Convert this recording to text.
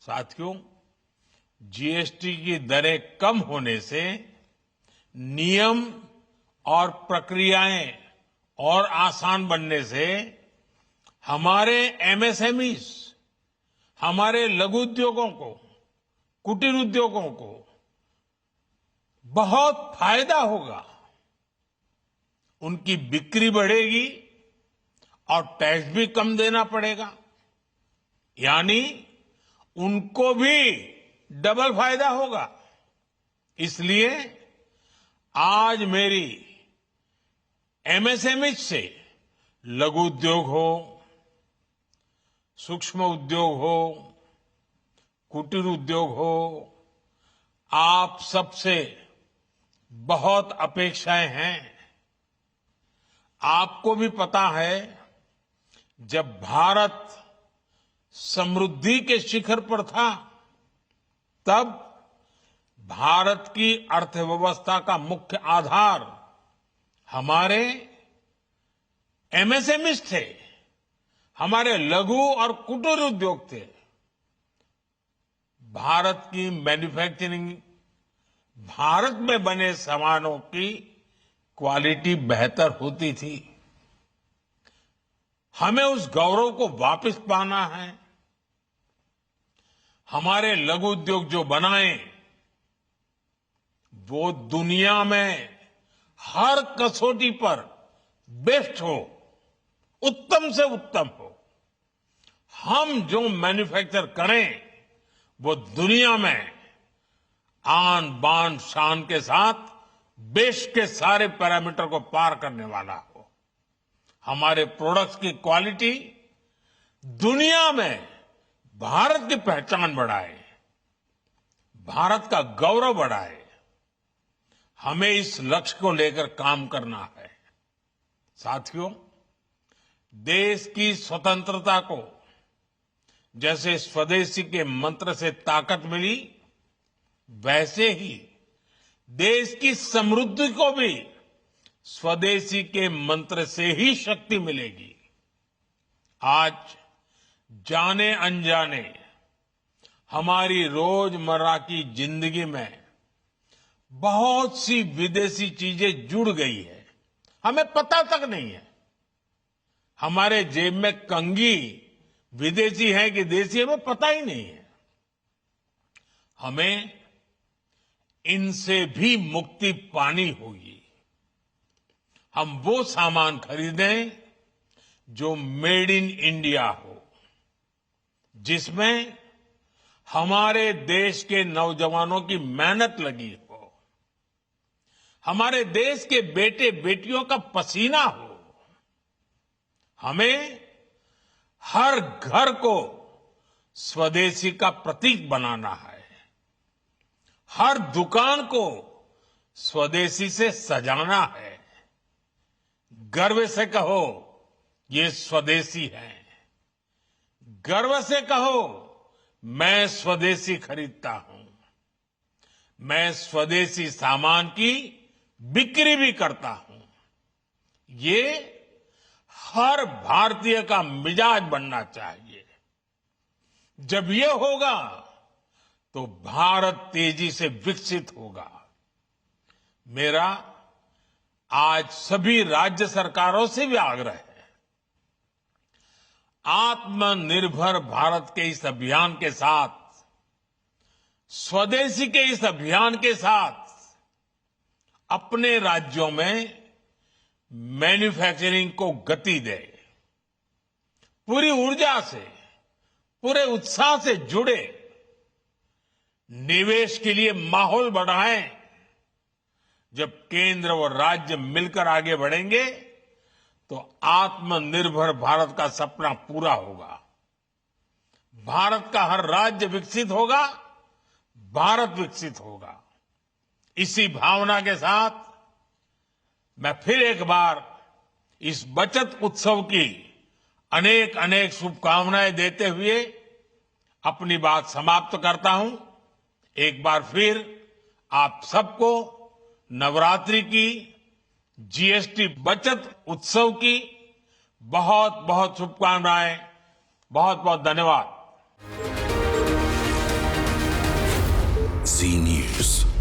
साथियों, जीएसटी की दरें कम होने से नियम और प्रक्रियाएं और आसान बनने से हमारे एमएसएमईज, हमारे लघु उद्योगों को, कुटीर उद्योगों को बहुत फायदा होगा। उनकी बिक्री बढ़ेगी और टैक्स भी कम देना पड़ेगा, यानी उनको भी डबल फायदा होगा। इसलिए आज मेरी एमएसएमई से लघु उद्योग हो, सूक्ष्म उद्योग हो, कुटीर उद्योग हो, आप सबसे बहुत अपेक्षाएं हैं। आपको भी पता है, जब भारत समृद्धि के शिखर पर था, तब भारत की अर्थव्यवस्था का मुख्य आधार हमारे एमएसएमईज थे, हमारे लघु और कुटीर उद्योग थे। भारत की मैन्युफैक्चरिंग, भारत में बने सामानों की क्वालिटी बेहतर होती थी। हमें उस गौरव को वापस पाना है। हमारे लघु उद्योग जो बनाए, वो दुनिया में हर कसौटी पर बेस्ट हो, उत्तम से उत्तम हो। हम जो मैन्युफैक्चर करें, वो दुनिया में आन बान शान के साथ देश के सारे पैरामीटर को पार करने वाला हो। हमारे प्रोडक्ट्स की क्वालिटी दुनिया में भारत की पहचान बढ़ाए, भारत का गौरव बढ़ाए। हमें इस लक्ष्य को लेकर काम करना है। साथियों, देश की स्वतंत्रता को जैसे स्वदेशी के मंत्र से ताकत मिली, वैसे ही देश की समृद्धि को भी स्वदेशी के मंत्र से ही शक्ति मिलेगी। आज जाने अनजाने हमारी रोजमर्रा की जिंदगी में बहुत सी विदेशी चीजें जुड़ गई है, हमें पता तक नहीं है। हमारे जेब में कंघी विदेशी है कि देसी, हमें पता ही नहीं है। हमें इनसे भी मुक्ति पानी होगी। हम वो सामान खरीदें जो मेड इन इंडिया हो, जिसमें हमारे देश के नौजवानों की मेहनत लगी हो, हमारे देश के बेटे बेटियों का पसीना हो। हमें हर घर को स्वदेशी का प्रतीक बनाना है, हर दुकान को स्वदेशी से सजाना है। गर्व से कहो, ये स्वदेशी है। गर्व से कहो, मैं स्वदेशी खरीदता हूं। मैं स्वदेशी सामान की बिक्री भी करता हूं। ये हर भारतीय का मिजाज बनना चाहिए। जब ये होगा, तो भारत तेजी से विकसित होगा। मेरा आज सभी राज्य सरकारों से भी आग्रह है, आत्मनिर्भर भारत के इस अभियान के साथ, स्वदेशी के इस अभियान के साथ अपने राज्यों में मैन्युफैक्चरिंग को गति दे। पूरी ऊर्जा से, पूरे उत्साह से जुड़े, निवेश के लिए माहौल बढ़ाएं। जब केंद्र और राज्य मिलकर आगे बढ़ेंगे, तो आत्मनिर्भर भारत का सपना पूरा होगा। भारत का हर राज्य विकसित होगा, भारत विकसित होगा। इसी भावना के साथ मैं फिर एक बार इस बचत उत्सव की अनेक अनेक शुभकामनाएं देते हुए अपनी बात समाप्त करता हूं। एक बार फिर आप सबको नवरात्रि की, जीएसटी बचत उत्सव की बहुत बहुत शुभकामनाएं। बहुत बहुत धन्यवाद। Zee News